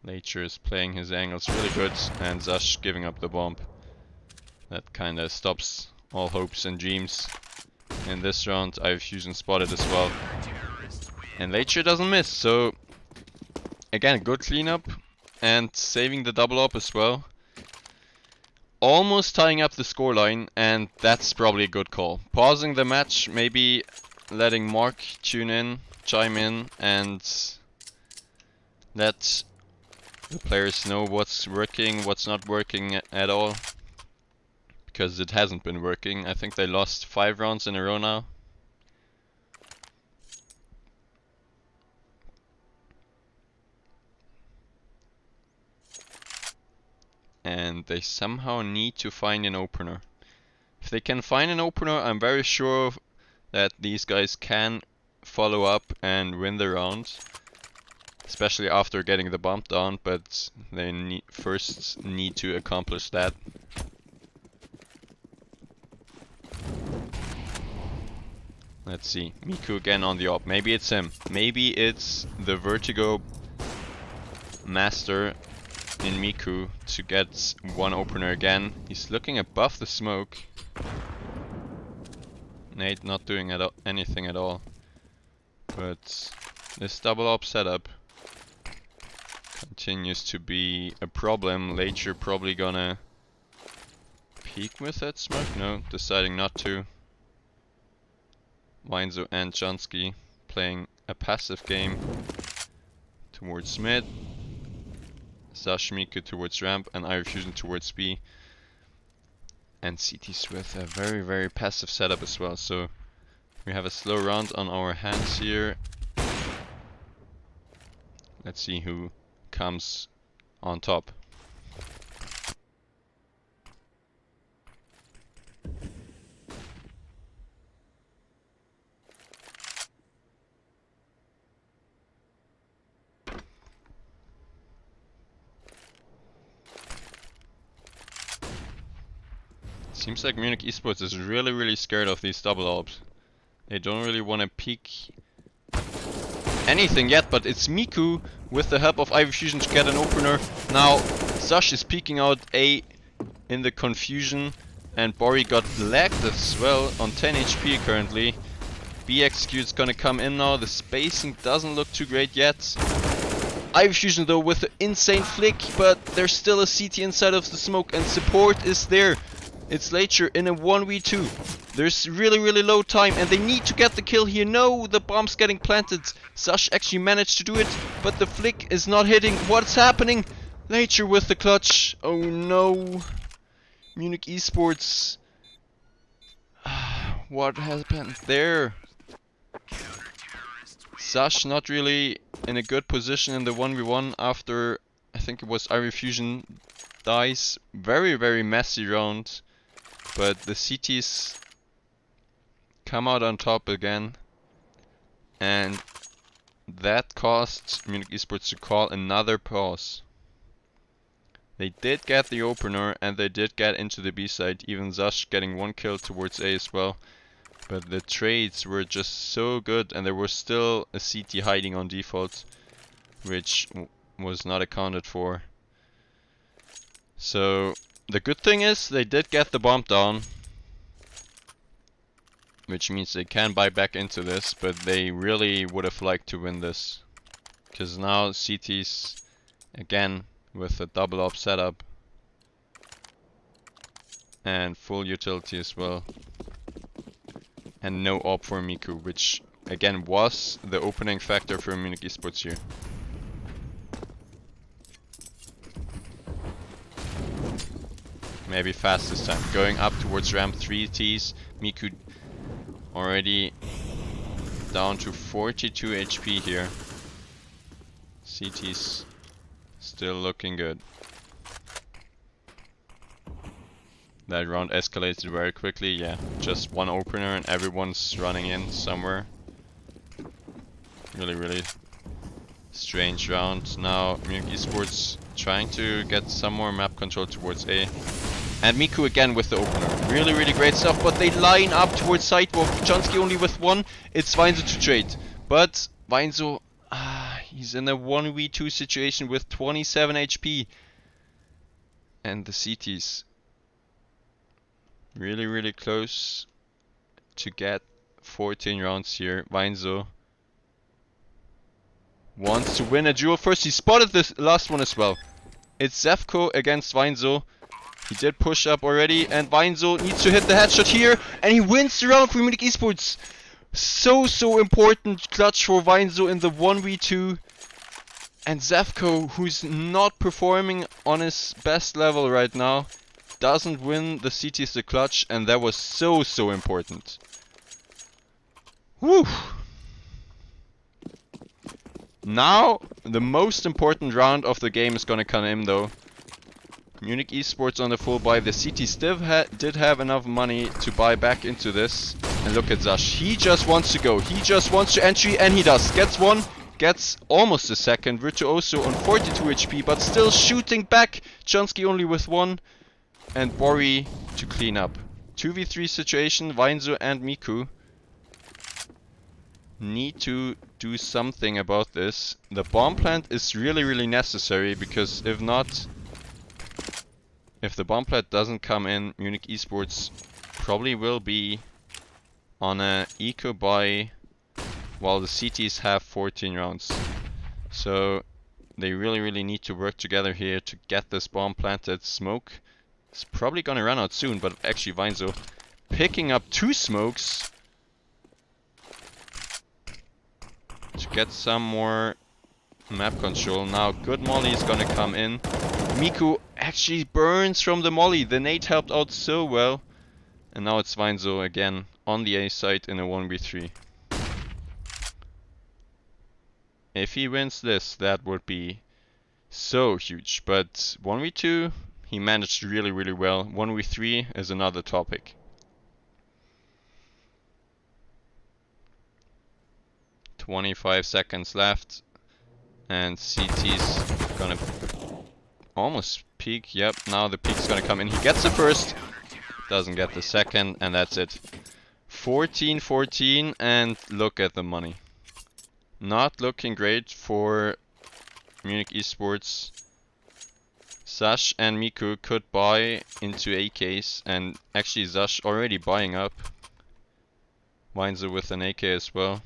Speaker 1: Nature is playing his angles really good, and Zash giving up the bomb. That kinda stops all hopes and dreams in this round. iRefusion spotted as well. And Nature doesn't miss, so again, good cleanup and saving the double up as well. Almost tying up the scoreline, and that's probably a good call. Pausing the match, maybe letting Mark chime in, and let the players know what's working, what's not working at all. Because it hasn't been working. I think they lost 5 rounds in a row now. And they somehow need to find an opener. If they can find an opener, I'm very sure that these guys can follow up and win the round. Especially after getting the bump down, but they first need to accomplish that. Let's see. Miku again on the op. Maybe it's him. Maybe it's the Vertigo master in Miku to get one opener again. He's looking above the smoke. Nate not doing anything at all. But this double op setup continues to be a problem. Later probably gonna peek with that smoke. No, deciding not to. Weinzo and Jansky playing a passive game towards mid. Sash Miku towards ramp and Iron Fusion towards B. And CT's with a very, very passive setup as well. So we have a slow round on our hands here. Let's see who comes on top. Seems like Munich eSports is really, really scared of these double ops. They don't really want to peek anything yet, but it's Miku with the help of Ivy Fusion to get an opener. Now Sash is peeking out A in the confusion, and Bori got lagged as well on 10 HP currently. B execute's gonna come in now. The spacing doesn't look too great yet. Ivy Fusion though with an insane flick, but there's still a CT inside of the smoke and support is there. It's Later in a 1v2. There's really, really low time and they need to get the kill here. No, the bomb's getting planted. Sash actually managed to do it, but the flick is not hitting. What's happening? Later with the clutch. Oh no. Munich eSports. What happened there? Sash not really in a good position in the 1v1 after, I think it was Ivy Fusion dies. Very, very messy round. But the CTs come out on top again. And that caused Munich eSports to call another pause. They did get the opener and they did get into the B side. Even Zash getting one kill towards A as well. But the trades were just so good and there was still a CT hiding on default, which was not accounted for. So the good thing is they did get the bomb down, which means they can buy back into this, but they really would have liked to win this. Because now CT's again with a double op setup and full utility as well. And no op for Miku, which again was the opening factor for Munich eSports here. Maybe fast this time. Going up towards ramp 3 Ts. Miku already down to 42 HP here. CT's still looking good. That round escalated very quickly, yeah. Just one opener and everyone's running in somewhere. Really, really strange round. Now Munich eSports trying to get some more map control towards A. And Miku again with the opener. Really, really great stuff, but they line up towards sidewalk. Jansky only with one. It's Weinzo to trade. But Weinzo, he's in a 1v2 situation with 27 HP. And the CTs really, really close to get 14 rounds here. Weinzo wants to win a duel first. He spotted this last one as well. It's Zefko against Weinzo. He did push up already, and Weinzo needs to hit the headshot here, and he wins the round for Munich eSports. So important clutch for Weinzo in the 1v2. And Zefko, who's not performing on his best level right now, doesn't win the CT's the clutch, and that was so important. Whew. Now, the most important round of the game is gonna come in though. Munich eSports on the full buy. The CT still did have enough money to buy back into this. And look at Zash. He just wants to go. He just wants to entry, and he does. Gets one. Gets almost a second. Virtuoso on 42 HP, but still shooting back. Jansky only with one. And Bori to clean up. 2v3 situation, Weinzo and Miku. need to do something about this. The bomb plant is really necessary, because if not, if the bomb plant doesn't come in, Munich eSports probably will be on a eco buy while the CTs have 14 rounds. So they really need to work together here to get this bomb planted. Smoke is probably gonna run out soon, but actually Weinzo picking up 2 smokes to get some more map control. Now good molly is gonna come in. Miku actually burns from the molly. The nade helped out so well. And now it's Weinzo again on the A site in a 1v3. If he wins this, that would be so huge. But 1v2, he managed really well. 1v3 is another topic. "25 seconds left. And CT's gonna almost peek. Yep, now the peek's gonna come in. He gets the first, doesn't get the second, and that's it. 14-14, and look at the money. Not looking great for Munich eSports. Zash and Miku could buy into AKs, and actually Zash already buying up. Weinzo with an AK as well.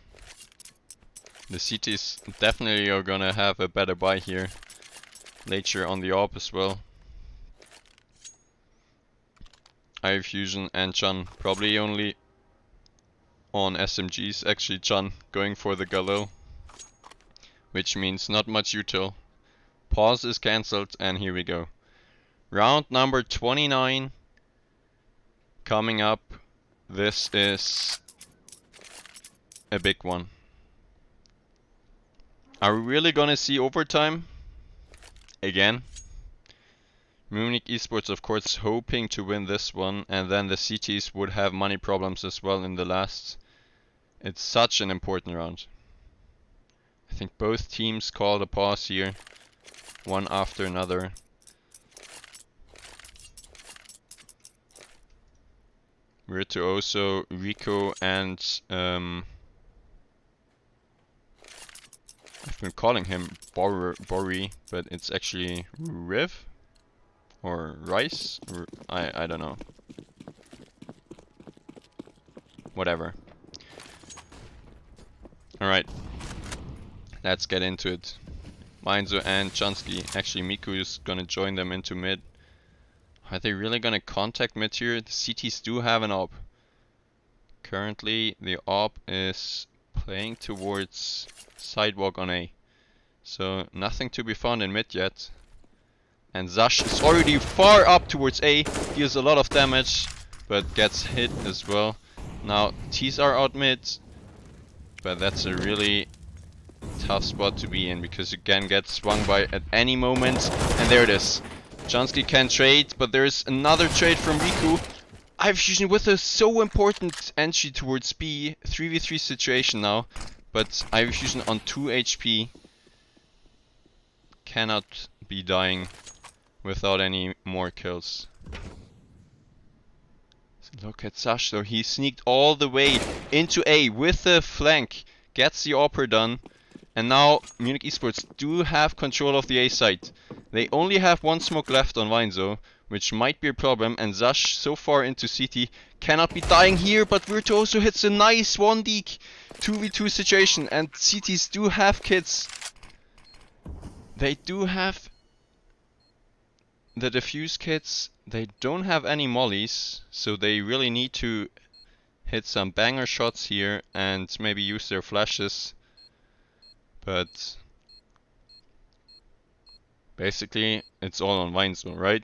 Speaker 1: The CTs definitely are gonna have a better buy here later on the AWP as well. Ivy Fusion and Chun probably only on SMGs. Actually Chun going for the Galil, which means not much util. Pause is cancelled, and here we go. Round number 29 coming up. This is a big one. Are we really gonna see overtime again? Munich eSports of course hoping to win this one, and then the CTs would have money problems as well in the last. It's such an important round. I think both teams called a pause here, one after another. Virtuoso, Rico, and I've been calling him Bori, but it's actually Riv or Rice. I don't know. Whatever. All right, let's get into it. Weinzo and Chansky. Actually, Miku is gonna join them into mid. Are they really gonna contact mid here? The CTs do have an AWP. Currently, the AWP is playing towards sidewalk on A. So nothing to be found in mid yet. And Zash is already far up towards A. Deals a lot of damage, but gets hit as well. Now T's are out mid, but that's a really tough spot to be in, because you can get swung by at any moment. And there it is. Chansky can trade, but there's another trade from Riku. Ivy Fusion with a so important entry towards B. 3v3 situation now, but Ivy Fusion on 2 HP cannot be dying without any more kills. So look at Zash though, he sneaked all the way into A with the flank, gets the AWPer done, and now Munich eSports do have control of the A site. They only have 1 smoke left on Weinzo, which might be a problem, and Zash so far into CT cannot be dying here, but Virtuoso hits a nice 1-deek 2v2 situation, and CTs do have kits. They do have the defuse kits, they don't have any mollies, so they really need to hit some banger shots here and maybe use their flashes. But basically it's all on Weinzo, right?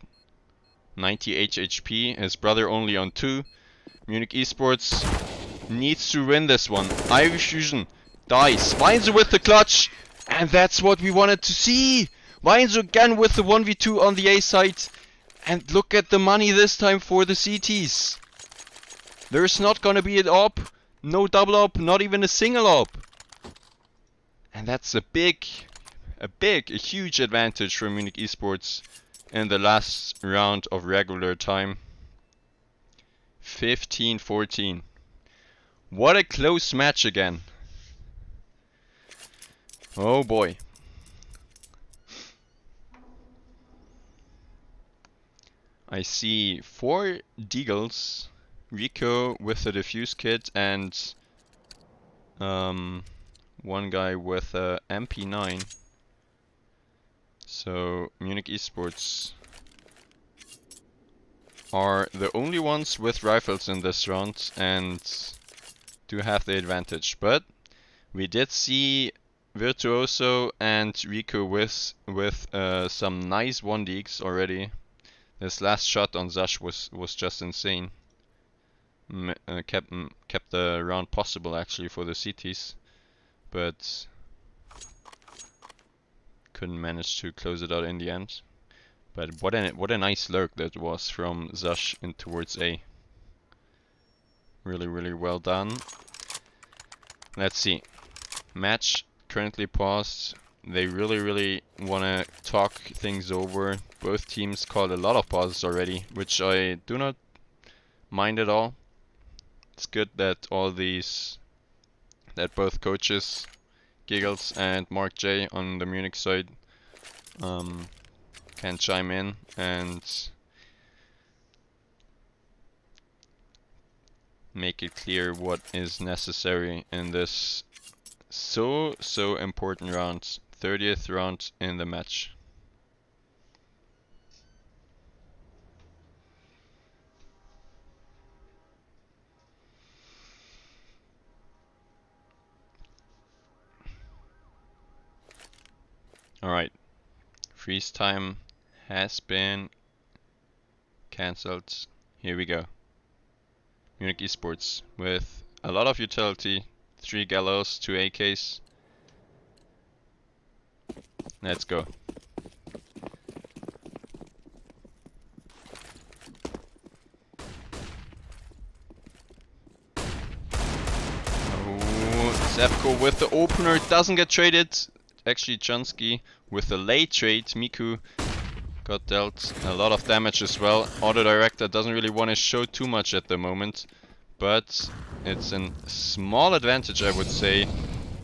Speaker 1: 98 HP, his brother only on 2. Munich eSports needs to win this one. Ivy Fusion dies. Weinzo with the clutch, and that's what we wanted to see. Weinzo again with the 1v2 on the A site, and look at the money this time for the CTs. There's not gonna be an AWP, no double AWP, not even a single AWP. And that's a huge advantage for Munich eSports in the last round of regular time. 15-14. What a close match again. Oh boy. I see 4 Deagles, Rico with a defuse kit, and one guy with a MP9. So Munich eSports are the only ones with rifles in this round and do have the advantage. But we did see Virtuoso and Rico with some nice 1-deeks already. This last shot on Zash was just insane. Kept the round possible actually for the CTs, but couldn't manage to close it out in the end. But what a nice lurk that was from Zash in towards A. Really well done. Let's see. Match currently paused. They really wanna talk things over. Both teams called a lot of pauses already, which I do not mind at all. It's good that both coaches, Giggles and Mark J on the Munich side, can chime in and make it clear what is necessary in this so important round, 30th round in the match. Alright, freeze time has been cancelled. Here we go. Munich eSports with a lot of utility, 3 Gallows, 2 AKs. Let's go. Oh, Zepko with the opener, doesn't get traded. Actually, Junsky with a late trade. Miku got dealt a lot of damage as well. Auto Director doesn't really want to show too much at the moment, but it's a small advantage, I would say,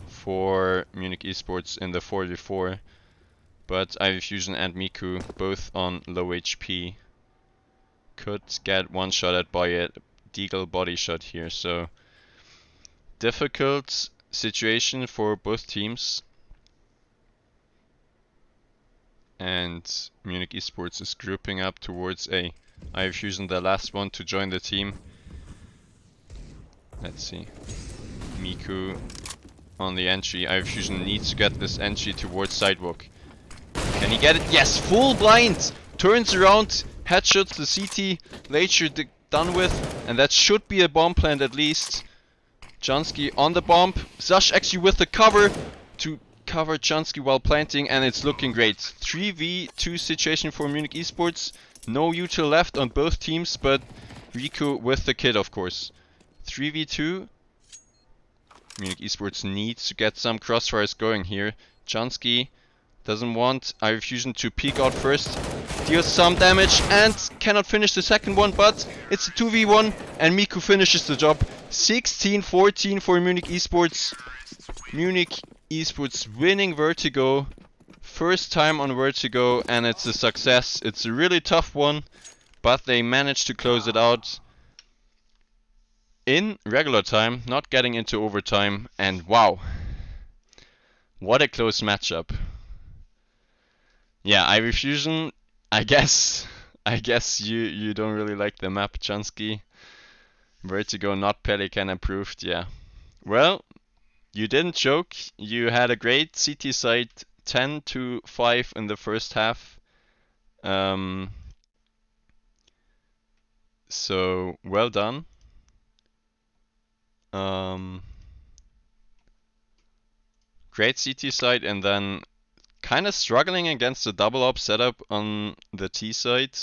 Speaker 1: for Munich eSports in the 4v4. But Ivy Fusion and Miku, both on low HP, could get one-shotted by a Deagle body shot here. So difficult situation for both teams. And Munich eSports is grouping up towards A. Ivy Fusion, the last one to join the team. Let's see. Miku on the entry. Ivy Fusion needs to get this entry towards sidewalk. Can he get it? Yes, full blind! Turns around, headshots the CT, later done with, and that should be a bomb plant at least. Jansky on the bomb. Zash actually with the cover to cover Jansky while planting, and it's looking great. 3v2 situation for Munich eSports. No util left on both teams, but Riku with the kid, of course. 3v2. Munich eSports needs to get some crossfires going here. Jansky doesn't want Ivy Fusion to peek out first. Deals some damage and cannot finish the second one, but it's a 2v1 and Miku finishes the job. 16-14 for Munich eSports. Munich eSports winning Vertigo. First time on Vertigo, and it's a success. It's a really tough one, but they managed to close it out in regular time, not getting into overtime, and wow, what a close matchup. Yeah, Ivy Fusion, I guess you don't really like the map, Chansky. Vertigo not Pelican approved, yeah. Well, you didn't choke. You had a great CT side, 10-5 in the first half. So well done. Great CT side, and then kind of struggling against the double op setup on the T side.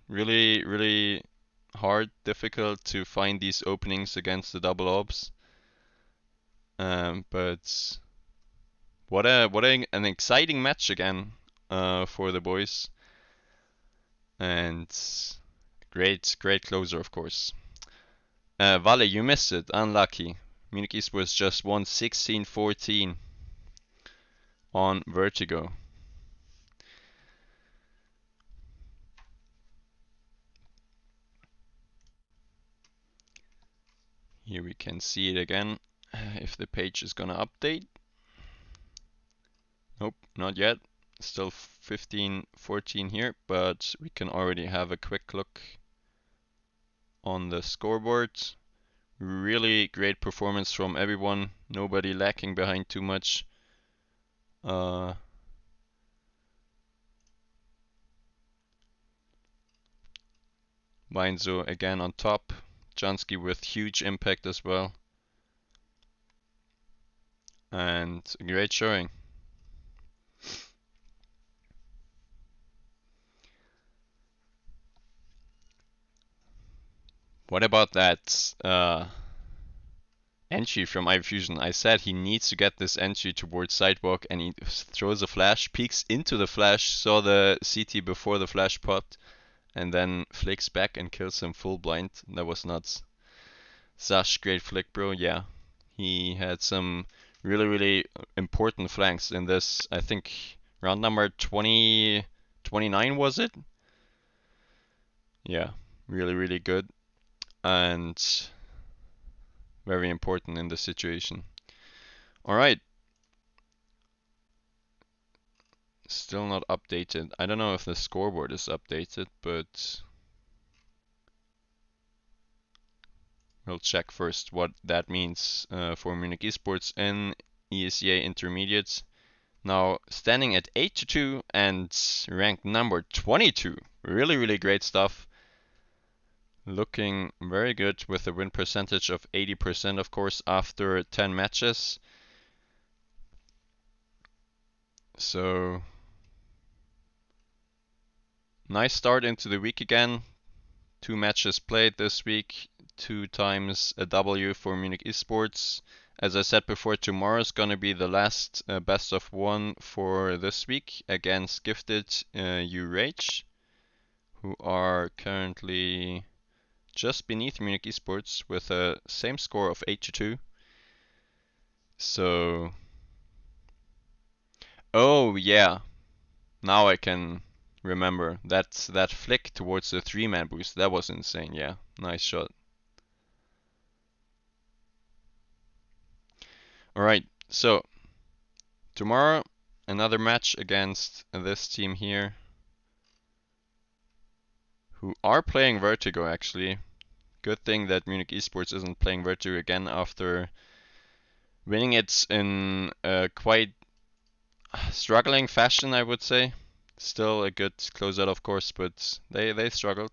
Speaker 1: Really hard, difficult to find these openings against the double ops. But what an exciting match again for the boys, and great closer, of course. Vale, you missed it, unlucky. Munich eSports just won 16-14 on Vertigo. Here we can see it again, if the page is gonna update. Nope, not yet. Still 15-14 here, but we can already have a quick look on the scoreboard. Really great performance from everyone. Nobody lacking behind too much. Weinzo again on top. Jansky with huge impact as well. And a great showing. What about that entry from iFusion? I said he needs to get this entry towards sidewalk, and he throws a flash, peeks into the flash, saw the CT before the flash popped, and then flicks back and kills him full blind. That was nuts. Sash, great flick, bro. Yeah, he had some really important flanks in this. I think round number 29 was it? Yeah, really good. And very important in the situation. Alright. Still not updated. I don't know if the scoreboard is updated, but we'll check first what that means for Munich eSports and ESEA Intermediates. Now standing at 8-2 and ranked number 22. Really great stuff. Looking very good with a win percentage of 80%, of course, after 10 matches. So, nice start into the week again. 2 matches played this week, 2 times a W for Munich eSports. As I said before, tomorrow's gonna be the last best of 1 for this week against Gifted URage, who are currently just beneath Munich eSports with a same score of 8-2. So, oh yeah, now I can remember. That's that flick towards the 3-man boost. That was insane. Yeah, nice shot. Alright, so tomorrow another match against this team here, who are playing Vertigo actually. Good thing that Munich eSports isn't playing Vertigo again after winning it in a quite struggling fashion, I would say. Still a good closeout, of course, but they struggled.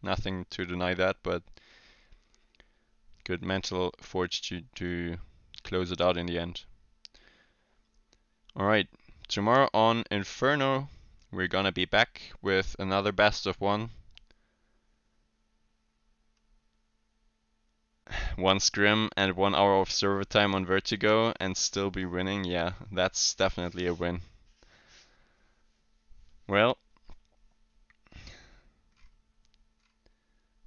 Speaker 1: Nothing to deny that, but good mental fortitude to close it out in the end. Alright, tomorrow on Inferno, we're gonna be back with another best of 1. 1 scrim and 1 hour of server time on Vertigo and still be winning. Yeah, that's definitely a win. Well,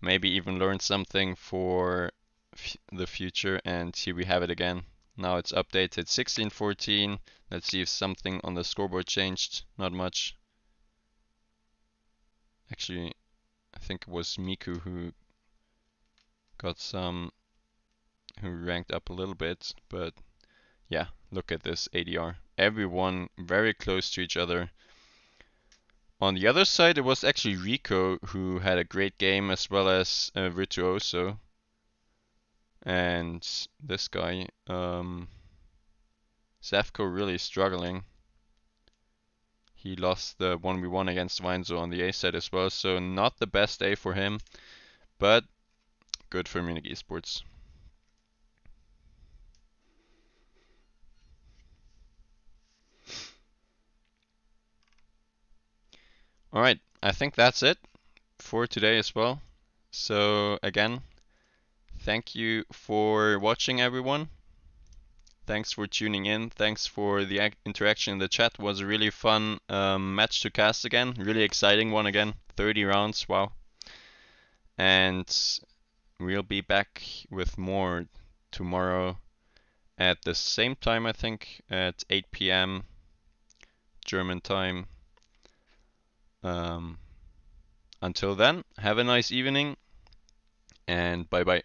Speaker 1: maybe even learn something for the future, and here we have it again. Now it's updated 16-14. Let's see if something on the scoreboard changed. Not much. Actually, I think it was Miku who got some, who ranked up a little bit, but yeah, look at this ADR. Everyone very close to each other. On the other side, it was actually Rico who had a great game, as well as Virtuoso. And this guy, Zefko, really struggling. He lost the 1v1 against Weinzo on the A side as well, so not the best day for him, but good for Munich eSports. Alright, I think that's it for today as well. So again, thank you for watching, everyone. Thanks for tuning in. Thanks for the interaction in the chat. It was a really fun match to cast again. Really exciting one again. 30 rounds, wow. And we'll be back with more tomorrow at the same time, I think, at 8 p.m. German time. Until then, have a nice evening and bye bye.